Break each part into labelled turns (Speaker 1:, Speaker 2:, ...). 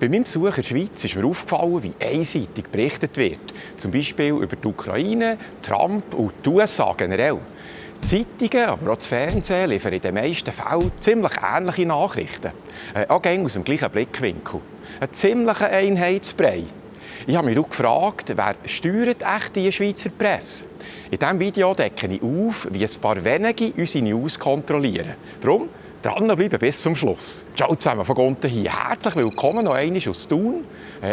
Speaker 1: Bei meinem Besuch in der Schweiz ist mir aufgefallen, wie einseitig berichtet wird. Zum Beispiel über die Ukraine, Trump und die USA generell. Die Zeitungen, aber auch das Fernsehen liefern in den meisten Fällen ziemlich ähnliche Nachrichten. Auch gerne aus dem gleichen Blickwinkel. Ein ziemlicher Einheitsbrei. Ich habe mich auch gefragt, wer steuert echt die Schweizer Presse? In diesem Video decke ich auf, wie ein paar wenige unsere News kontrollieren. Darum dranbleiben bis zum Schluss. Ciao zusammen von unten hier. Herzlich willkommen noch einmal aus Thun,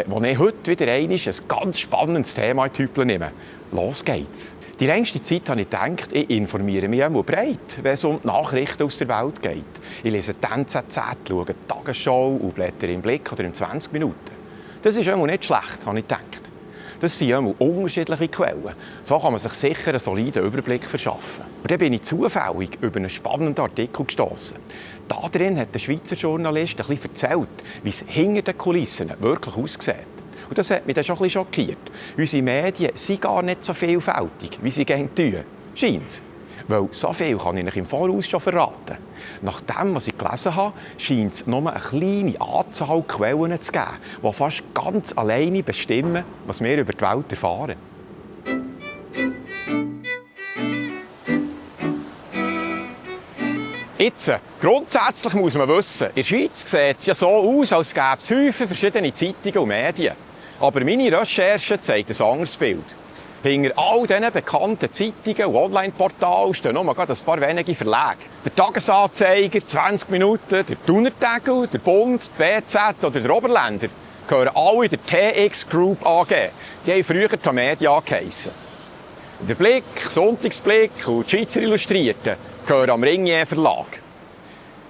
Speaker 1: wo ich heute wieder ein ganz spannendes Thema in die Hüpel nehme. Los geht's. Die längste Zeit habe ich gedacht, ich informiere mich einmal breit, wenn es um die Nachrichten aus der Welt geht. Ich lese die NZZ, schaue die Tagesschau und blätter im Blick oder in 20 Minuten. Das ist einmal nicht schlecht, habe ich gedacht. Das sind einmal unterschiedliche Quellen. So kann man sich sicher einen soliden Überblick verschaffen. Und dann bin ich zufällig über einen spannenden Artikel gestossen. Darin hat der Schweizer Journalist ein bisschen erzählt, wie es hinter den Kulissen wirklich aussieht. Und das hat mich dann schon ein bisschen schockiert. Unsere Medien sind gar nicht so vielfältig, wie sie gerne tun. Scheint's. Weil so viel kann ich Ihnen im Voraus schon verraten. Nach dem, was ich gelesen habe, scheint es nur eine kleine Anzahl Quellen zu geben, die fast ganz alleine bestimmen, was wir über die Welt erfahren. Jetzt, grundsätzlich muss man wissen, in der Schweiz sieht es ja so aus, als gäbe es Häufen verschiedene Zeitungen und Medien. Aber meine Recherche zeigt ein anderes Bild. Hinter all diesen bekannten Zeitungen und Online-Portalen stehen nur gerade ein paar wenige Verlage. Der Tagesanzeiger, 20 Minuten, der Thuner Tegel, der Bund, die BZ oder der Oberländer gehören alle der TX Group AG. Die haben früher die Media geheissen. Der Blick, Sonntagsblick und die Schweizer Illustrierten gehören am Ringier Verlag.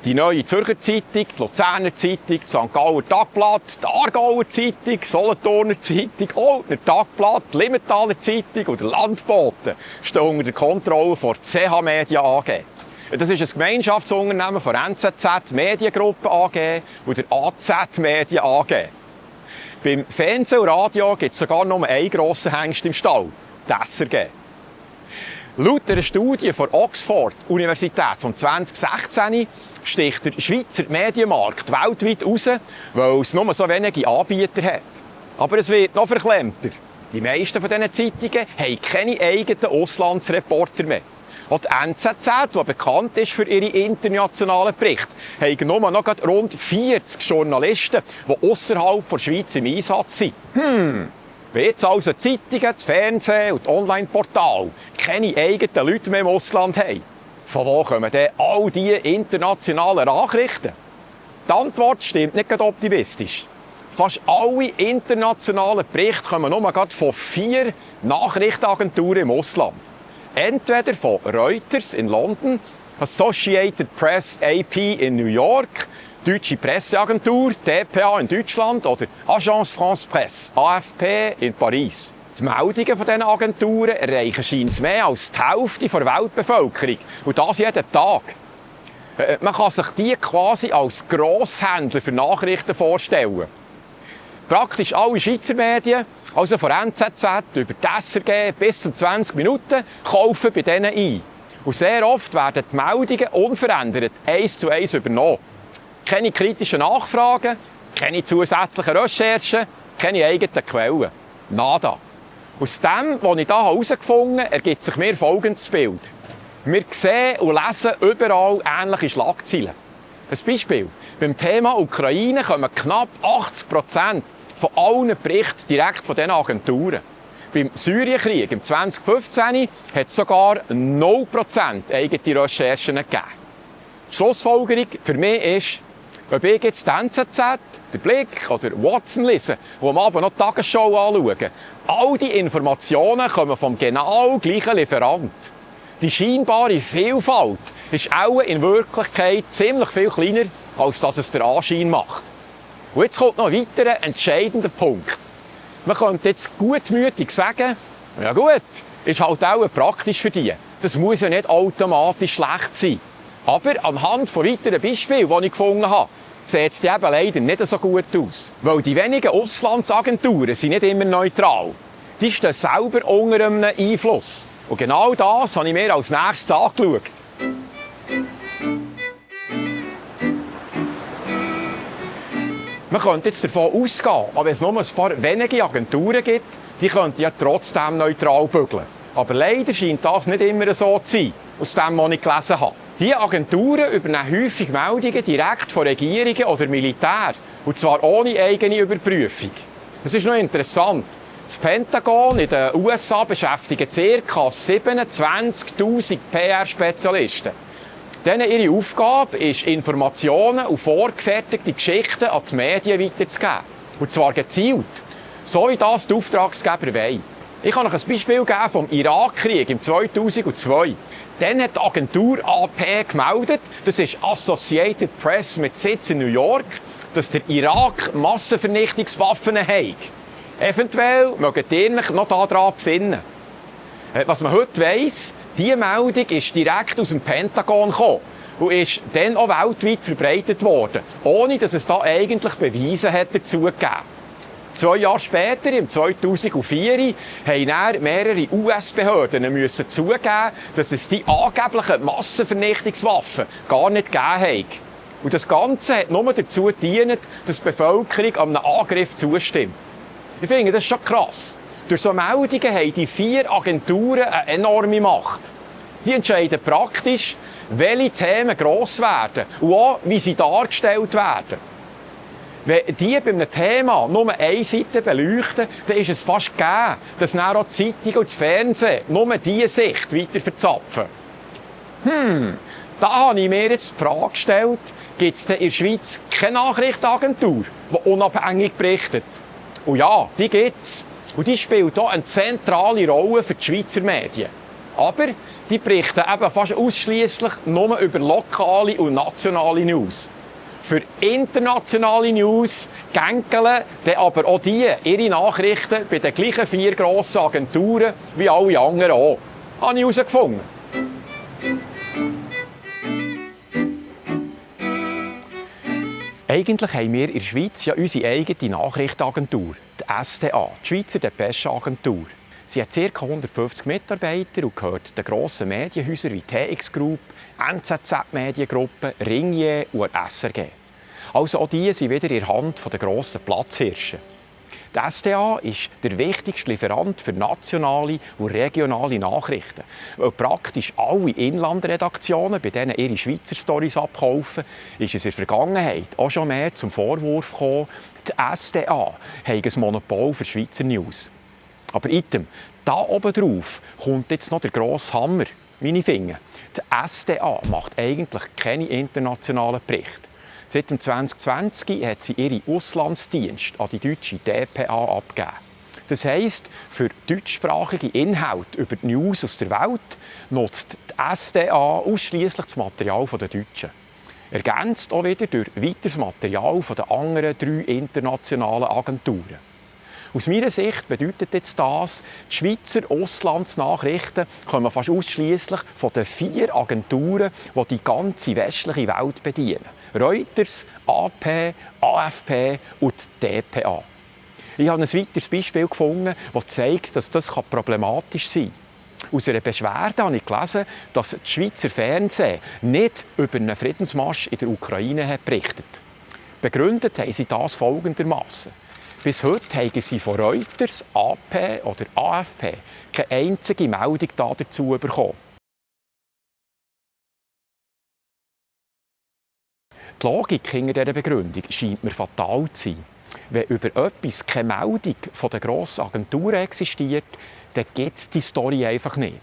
Speaker 1: Die Neue Zürcher Zeitung, die Luzerner Zeitung, die St. Galler Tagblatt, die Aargauer Zeitung, die Solothurner Zeitung, Oltner Tagblatt, die Limmentaler Zeitung und der Landbote stehen unter der Kontrolle von CH Media AG. Das ist ein Gemeinschaftsunternehmen von NZZ Mediengruppe AG und der AZ Media AG. Beim Fernsehen und Radio gibt es sogar nur einen grossen Hengst im Stall, die SRG. Laut einer Studie von Oxford Universität von 2016 sticht der Schweizer Medienmarkt weltweit raus, weil es nur so wenige Anbieter hat. Aber es wird noch verklemmter. Die meisten von diesen Zeitungen haben keine eigenen Auslandsreporter mehr. Auch die NZZ, die bekannt ist für ihre internationalen Berichte, haben nur noch rund 40 Journalisten, die außerhalb der Schweiz im Einsatz sind. Wenn jetzt also die Zeitungen, das Fernsehen und die Online-Portale keine eigenen Leute mehr im Ausland haben, von wo kommen denn all diese internationalen Nachrichten? Die Antwort stimmt nicht gerade optimistisch. Fast alle internationalen Berichte kommen nur gerade von 4 Nachrichtenagenturen im Ausland. Entweder von Reuters in London, Associated Press AP in New York, Deutsche Presseagentur, DPA in Deutschland oder Agence France Presse, AFP in Paris. Die Meldungen von diesen Agenturen erreichen scheinbar mehr als die Hälfte der Weltbevölkerung. Und das jeden Tag. Man kann sich die quasi als Grosshändler für Nachrichten vorstellen. Praktisch alle Schweizer Medien, also von NZZ über die SRG bis zu 20 Minuten, kaufen bei denen ein. Und sehr oft werden die Meldungen unverändert 1:1 übernommen. Keine kritischen Nachfragen, keine zusätzlichen Recherchen, keine eigenen Quellen. Nada. Aus dem, was ich hier herausgefunden habe, ergibt sich mir folgendes Bild. Wir sehen und lesen überall ähnliche Schlagzeilen. Ein Beispiel. Beim Thema Ukraine kommen knapp 80% von allen Berichten direkt von diesen Agenturen. Beim Syrienkrieg im 2015 hat es sogar 0% eigene Recherchen gegeben. Die Schlussfolgerung für mich ist, ob ich jetzt die NZZ, den Blick oder Watson lese, wo am Abend noch die Tagesschau anschauen, all die Informationen kommen vom genau gleichen Lieferant. Die scheinbare Vielfalt ist auch in Wirklichkeit ziemlich viel kleiner, als dass es der Anschein macht. Und jetzt kommt noch ein weiterer entscheidender Punkt. Man könnte jetzt gutmütig sagen, ja gut, ist halt auch praktisch für die. Das muss ja nicht automatisch schlecht sein. Aber anhand von weiteren Beispielen, die ich gefunden habe, sieht es eben leider nicht so gut aus. Weil die wenigen Auslandsagenturen sind nicht immer neutral. Die stehen selber unter einem Einfluss. Und genau das habe ich mir als nächstes angeschaut. Man könnte jetzt davon ausgehen, aber wenn es nur ein paar wenige Agenturen gibt, die könnten ja trotzdem neutral bügeln. Aber leider scheint das nicht immer so zu sein, aus dem, was ich gelesen habe. Diese Agenturen übernehmen häufig Meldungen direkt von Regierungen oder Militär, und zwar ohne eigene Überprüfung. Das ist noch interessant. Das Pentagon in den USA beschäftigt ca. 27'000 PR-Spezialisten. Denen ihre Aufgabe ist, Informationen und vorgefertigte Geschichten an die Medien weiterzugeben. Und zwar gezielt, so wie das die Auftraggeber wollen. Ich kann euch ein Beispiel geben vom Irakkrieg im 2002. Dann hat die Agentur AP gemeldet, das ist Associated Press mit Sitz in New York, dass der Irak Massenvernichtungswaffen hat. Eventuell mögt ihr euch noch daran besinnen. Was man heute weiss, diese Meldung ist direkt aus dem Pentagon gekommen und ist dann auch weltweit verbreitet worden, ohne dass es da eigentlich Beweise dazu gegeben. 2 Jahre später, im 2004, haben dann mehrere US-Behörden müssen zugeben, dass es die angeblichen Massenvernichtungswaffen gar nicht gegeben hat. Und das Ganze hat nur dazu gedient, dass die Bevölkerung einem Angriff zustimmt. Ich finde, das ist schon krass. Durch so Meldungen haben die 4 Agenturen eine enorme Macht. Die entscheiden praktisch, welche Themen gross werden und auch, wie sie dargestellt werden. Wenn die bei einem Thema nur eine Seite beleuchten, dann ist es fast gegeben, dass dann auch die Zeitung und das Fernsehen nur diese Sicht weiter verzapfen. Da habe ich mir jetzt die Frage gestellt, gibt es denn in der Schweiz keine Nachrichtenagentur, die unabhängig berichtet? Und ja, die gibt es. Und die spielt hier eine zentrale Rolle für die Schweizer Medien. Aber die berichten eben fast ausschliesslich nur über lokale und nationale News. Für internationale News gänkeln dann aber auch die ihre Nachrichten bei den gleichen 4 grossen Agenturen wie alle anderen auch. Habe ich herausgefunden. Eigentlich haben wir in der Schweiz ja unsere eigene Nachrichtenagentur, die SDA, die Schweizer Depesche-Agentur. Sie hat ca. 150 Mitarbeiter und gehört den grossen Medienhäusern wie TX Group, NZZ Mediengruppe, Ringier und SRG. Also auch die sind wieder in der Hand der grossen Platzhirsche. Die SDA ist der wichtigste Lieferant für nationale und regionale Nachrichten. Weil praktisch alle Inlandredaktionen, bei denen ihre Schweizer Storys abkaufen, ist es in der Vergangenheit auch schon mehr zum Vorwurf gekommen, die SDA habe ein Monopol für Schweizer News. Aber item, da oben drauf kommt jetzt noch der grosse Hammer, meine Finger. Die SDA macht eigentlich keine internationalen Berichte. Seit 2020 hat sie ihre Auslandsdienste an die deutsche DPA abgegeben. Das heisst, für deutschsprachige Inhalte über die News aus der Welt nutzt die SDA ausschliesslich das Material der Deutschen. Ergänzt auch wieder durch weiteres Material der anderen 3 internationalen Agenturen. Aus meiner Sicht bedeutet jetzt das, die Schweizer Auslandsnachrichten kommen fast ausschliesslich von den 4 Agenturen, die die ganze westliche Welt bedienen. Reuters, AP, AFP und DPA. Ich habe ein weiteres Beispiel gefunden, das zeigt, dass das problematisch sein kann. Aus einer Beschwerde habe ich gelesen, dass das Schweizer Fernsehen nicht über einen Friedensmarsch in der Ukraine berichtet. Begründet haben sie das folgendermaßen: Bis heute haben sie von Reuters, AP oder AFP keine einzige Meldung dazu bekommen. Die Logik hinter dieser Begründung scheint mir fatal zu sein. Wenn über etwas keine Meldung von der grossen Agentur existiert, dann gibt es die Story einfach nicht.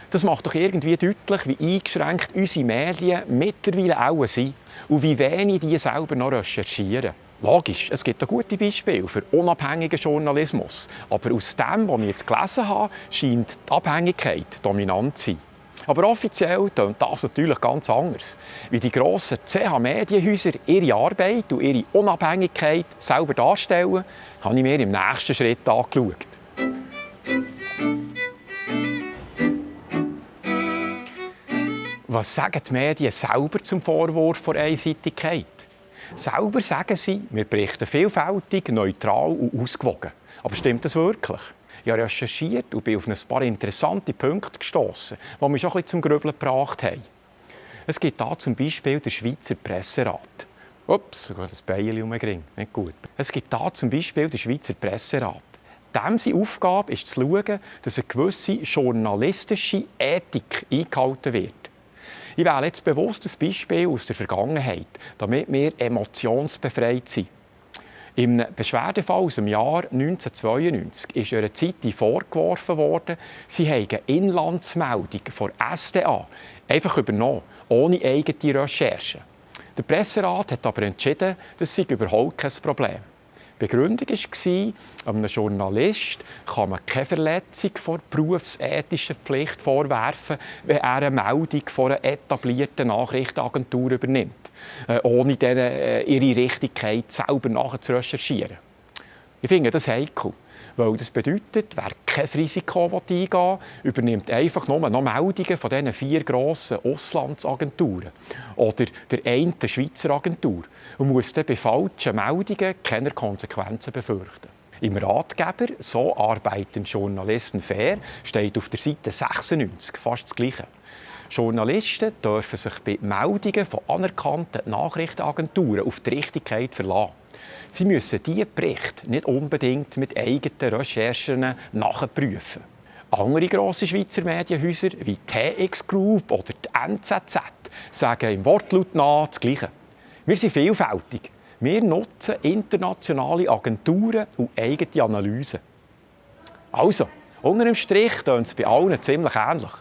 Speaker 1: Das macht doch irgendwie deutlich, wie eingeschränkt unsere Medien mittlerweile auch sind und wie wenig die selber noch recherchieren. Logisch, es gibt auch gute Beispiele für unabhängigen Journalismus. Aber aus dem, was ich jetzt gelesen habe, scheint die Abhängigkeit dominant zu sein. Aber offiziell tönt das natürlich ganz anders. Wie die grossen CH-Medienhäuser ihre Arbeit und ihre Unabhängigkeit selber darstellen, habe ich mir im nächsten Schritt angeschaut. Was sagen die Medien selber zum Vorwurf der Einseitigkeit? Selber sagen sie, wir berichten vielfältig, neutral und ausgewogen. Aber stimmt das wirklich? Ich habe recherchiert und bin auf ein paar interessante Punkte gestossen, die mich schon ein bisschen zum Grübeln gebracht haben. Es gibt da zum Beispiel den Schweizer Presserat. Ups, sogar das Bein umgering. Nicht gut. Es gibt da zum Beispiel den Schweizer Presserat. Seine Aufgabe ist zu schauen, dass eine gewisse journalistische Ethik eingehalten wird. Ich wähle jetzt bewusst ein Beispiel aus der Vergangenheit, damit wir emotionsbefreit sind. Im Beschwerdefall aus dem Jahr 1992 ist einer Zeitung vorgeworfen worden, sie hätten Inlandsmeldung von SDA einfach übernommen, ohne eigene Recherche. Der Presserat hat aber entschieden, das sei überhaupt kein Problem. Die Begründung war, einem Journalist kann man keine Verletzung der berufsethischen Pflicht vorwerfen, wenn er eine Meldung von einer etablierten Nachrichtenagentur übernimmt, ohne ihre Richtigkeit selber nachzurecherchieren. Ich finde das heikel, weil das bedeutet, wer kein Risiko eingehen will, übernimmt einfach nur noch Meldungen von diesen 4 grossen Auslandsagenturen oder der einen Schweizer Agentur und muss dann bei falschen Meldungen keine Konsequenzen befürchten. Im Ratgeber «So arbeiten Journalisten fair» steht auf der Seite 96 fast das Gleiche. Journalisten dürfen sich bei Meldungen von anerkannten Nachrichtenagenturen auf die Richtigkeit verlassen. Sie müssen diese Berichte nicht unbedingt mit eigenen Recherchen nachprüfen. Andere grosse Schweizer Medienhäuser wie die TX Group oder die NZZ sagen im Wortlaut nach das Gleiche. Wir sind vielfältig. Wir nutzen internationale Agenturen und eigene Analysen. Also, unter dem Strich tönt es bei allen ziemlich ähnlich.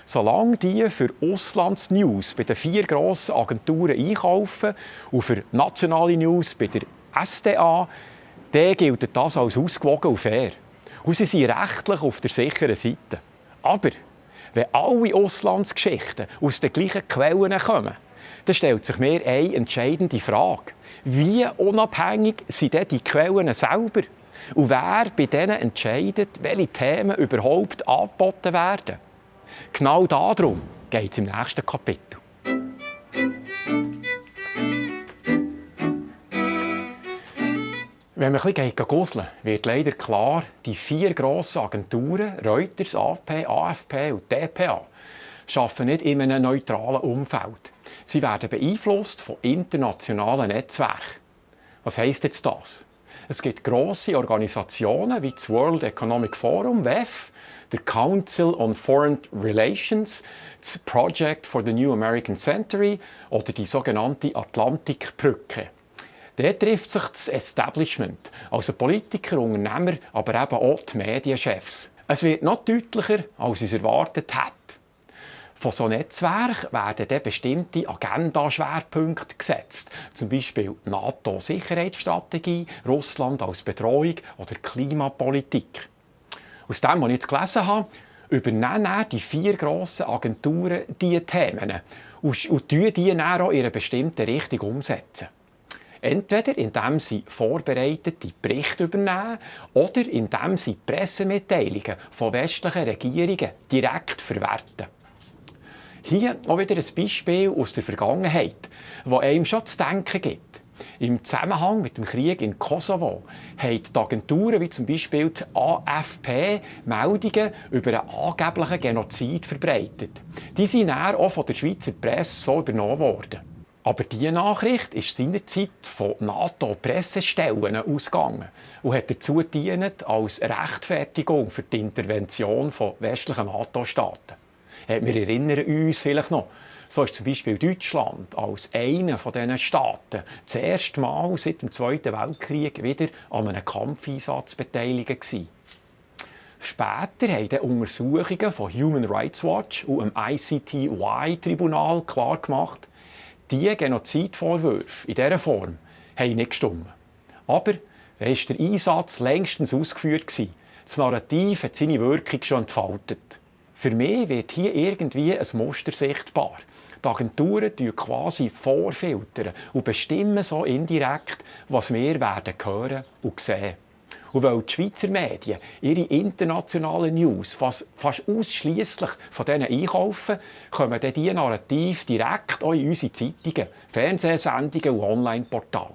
Speaker 1: Solange die für Auslandsnews bei den 4 grossen Agenturen einkaufen und für nationale News bei der SDA, dann gilt das als ausgewogen und fair. Und sie sind rechtlich auf der sicheren Seite. Aber wenn alle Auslandsgeschichten aus den gleichen Quellen kommen, dann stellt sich mir eine entscheidende Frage. Wie unabhängig sind denn die Quellen selber? Und wer bei denen entscheidet, welche Themen überhaupt angeboten werden? Genau darum geht es im nächsten Kapitel. Wenn man ein bisschen gusseln wird leider klar, die 4 grossen Agenturen, Reuters, AFP und dpa, arbeiten nicht in einem neutralen Umfeld. Sie werden beeinflusst von internationalen Netzwerken. Was heisst jetzt das? Es gibt grosse Organisationen wie das World Economic Forum, WEF, der Council on Foreign Relations, das Project for the New American Century oder die sogenannte Atlantikbrücke. Dort trifft sich das Establishment, also Politiker, Unternehmer, aber eben auch die Medienchefs. Es wird noch deutlicher, als ich es erwartet hätte. Von so einem Netzwerk werden dann bestimmte Agenda-Schwerpunkte gesetzt, zum Beispiel NATO-Sicherheitsstrategie, Russland als Bedrohung oder Klimapolitik. Aus dem, was ich jetzt gelesen habe, übernehmen die 4 grossen Agenturen diese Themen und die dann auch in einer bestimmten Richtung umsetzen. Entweder indem sie vorbereitete Berichte übernehmen oder indem sie Pressemitteilungen von westlichen Regierungen direkt verwerten. Hier auch wieder ein Beispiel aus der Vergangenheit, das einem schon zu denken gibt. Im Zusammenhang mit dem Krieg in Kosovo haben die Agenturen wie zum Beispiel die AFP Meldungen über einen angeblichen Genozid verbreitet. Die sind dann auch von der Schweizer Presse so übernommen worden. Aber diese Nachricht ist seinerzeit von NATO-Pressestellen ausgegangen und hat dazu gedient als Rechtfertigung für die Intervention von westlichen NATO-Staaten. Wir erinnern uns vielleicht noch, so ist zum Beispiel Deutschland als einer von diesen Staaten das erste Mal seit dem Zweiten Weltkrieg wieder an einem Kampfeinsatz beteiligt gewesen. Später haben dann Untersuchungen von Human Rights Watch und dem ICTY-Tribunal klargemacht, diese Genozidvorwürfe in dieser Form haben nicht gestimmt. Aber dann war der Einsatz längstens ausgeführt. Das Narrativ hat seine Wirkung schon entfaltet. Für mich wird hier irgendwie ein Muster sichtbar. Die Agenturen filtern quasi vorfiltern und bestimmen so indirekt, was wir werden hören und sehen. Und weil die Schweizer Medien ihre internationalen News fast ausschliesslich von denen einkaufen, kommen dann diese Narrative direkt auch in unsere Zeitungen, Fernsehsendungen und Online-Portale.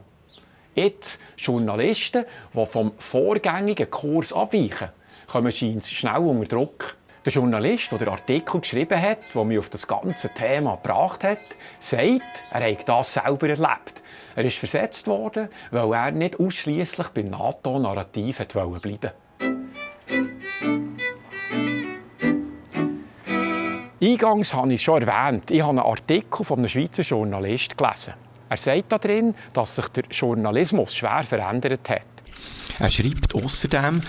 Speaker 1: Jetzt Journalisten, die vom vorgängigen Kurs abweichen, kommen scheinbar schnell unter Druck. Der Journalist, der den Artikel geschrieben hat, der mich auf das ganze Thema gebracht hat, sagt, er habe das selber erlebt. Er ist versetzt worden, weil er nicht ausschliesslich beim NATO-Narrativ bleiben wollte. Eingangs habe ich schon erwähnt, ich habe einen Artikel von einem Schweizer Journalist gelesen. Er sagt darin, dass sich der Journalismus schwer verändert hat.
Speaker 2: Er schreibt außerdem,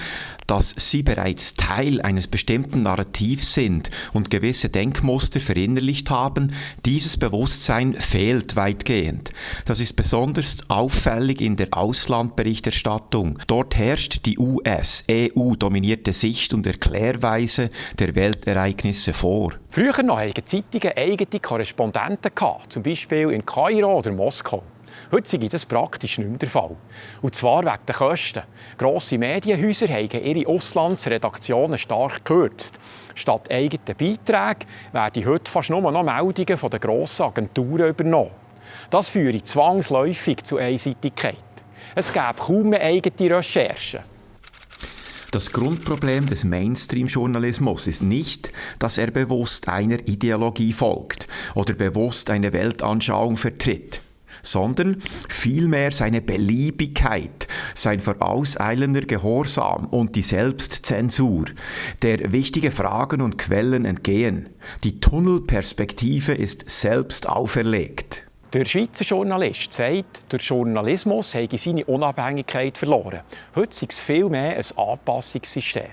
Speaker 2: dass sie bereits Teil eines bestimmten Narrativs sind und gewisse Denkmuster verinnerlicht haben. Dieses Bewusstsein fehlt weitgehend. Das ist besonders auffällig in der Auslandberichterstattung. Dort herrscht die US-EU-dominierte Sicht und Erklärweise der Weltereignisse vor.
Speaker 1: Früher noch hatten Zeitungen eigene Korrespondenten, zum Beispiel in Kairo oder Moskau. Heute ist das praktisch nicht mehr der Fall. Und zwar wegen der Kosten. Grosse Medienhäuser haben ihre Auslandsredaktionen stark gekürzt. Statt eigenen Beiträgen werden heute fast nur noch Meldungen von den grossen Agenturen übernommen. Das führt zwangsläufig zu Einseitigkeit. Es gäbe kaum mehr eigene Recherchen.
Speaker 2: Das Grundproblem des Mainstream-Journalismus ist nicht, dass er bewusst einer Ideologie folgt oder bewusst eine Weltanschauung vertritt, sondern vielmehr seine Beliebigkeit, sein vorauseilender Gehorsam und die Selbstzensur, der wichtige Fragen und Quellen entgehen. Die Tunnelperspektive ist selbst auferlegt.
Speaker 1: Der Schweizer Journalist sagt, der Journalismus habe seine Unabhängigkeit verloren. Heute ist es vielmehr ein Anpassungssystem.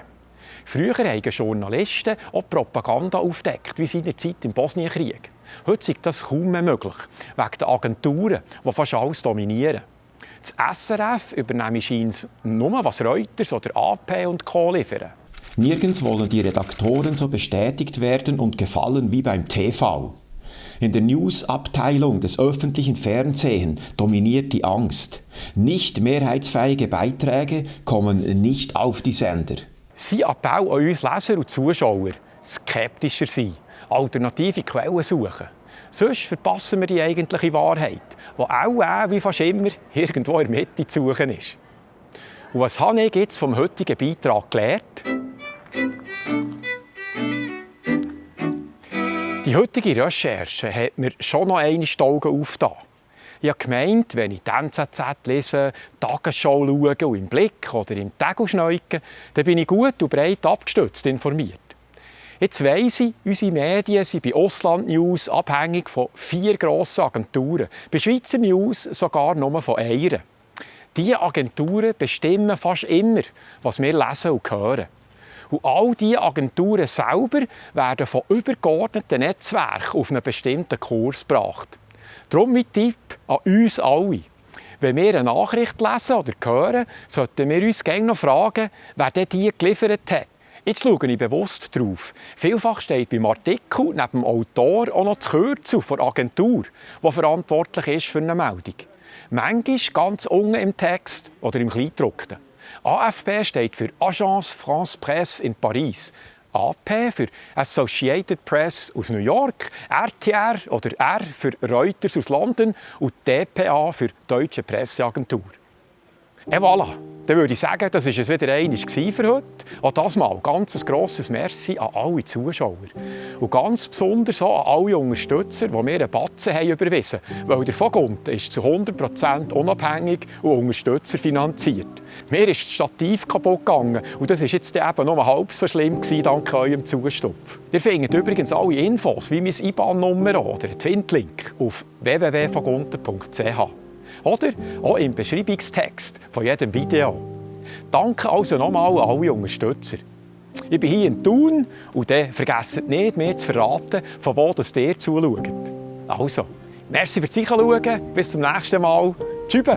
Speaker 1: Früher haben Journalisten auch Propaganda aufgedeckt, wie seinerzeit im Bosnienkrieg. Heute ist das kaum mehr möglich, wegen der Agenturen, die fast alles dominieren. Das SRF übernehme scheint nur, was Reuters oder AP und Co. liefern.
Speaker 2: Nirgends wollen die Redaktoren so bestätigt werden und gefallen wie beim TV. In der News-Abteilung des öffentlichen Fernsehens dominiert die Angst. Nicht mehrheitsfähige Beiträge kommen nicht auf die Sender.
Speaker 1: Sein Appell an uns Leser und Zuschauer: skeptischer sein, alternative Quellen suchen. Sonst verpassen wir die eigentliche Wahrheit, die auch wie fast immer irgendwo in der Mitte zu suchen ist. Und was habe ich jetzt vom heutigen Beitrag gelernt? Die heutige Recherche hat mir schon noch einmal die Augen aufgetan. Ich habe gemeint, wenn ich die NZZ lese, die Tagesschau schaue und im Blick oder im Tegel schneuke, dann bin ich gut und breit abgestützt informiert. Jetzt weiss ich, unsere Medien sind bei Ausland News abhängig von 4 grossen Agenturen, bei Schweizer News sogar nur von einer. Diese Agenturen bestimmen fast immer, was wir lesen und hören. Und all diese Agenturen selber werden von übergeordneten Netzwerken auf einen bestimmten Kurs gebracht. Darum mein Tipp an uns alle: Wenn wir eine Nachricht lesen oder hören, sollten wir uns gerne noch fragen, wer die geliefert hat. Jetzt schaue ich bewusst drauf. Vielfach steht beim Artikel neben dem Autor auch noch das Kürzel der Agentur, die verantwortlich ist für eine Meldung. Manchmal ganz unten im Text oder im Kleingedruckten. AFP steht für Agence France Presse in Paris. AP für Associated Press aus New York, RTR oder R für Reuters aus London und DPA für Deutsche Presseagentur. Et voilà, dann würde ich sagen, das war es wieder einmal für heute. Auch das Mal ganz ein grosses Merci an alle Zuschauer. Und ganz besonders auch an alle Unterstützer, die mir einen Batzen haben überwiesen haben. Weil der Vogunten ist zu 100% unabhängig und unterstützerfinanziert. Mir ist das Stativ kaputt gegangen und das war jetzt eben noch halb so schlimm dank eurem Zustupf. Ihr findet übrigens alle Infos, wie mein IBAN-Nummer oder einen Twint-Link auf www.vogunten.ch. Oder auch im Beschreibungstext von jedem Video. Danke also nochmal an alle Unterstützer. Ich bin hier in Thun und dann vergesst nicht, mir zu verraten, von wo das ihr zuschaut. Also, merci fürs Zuschauen, bis zum nächsten Mal. Tschüss.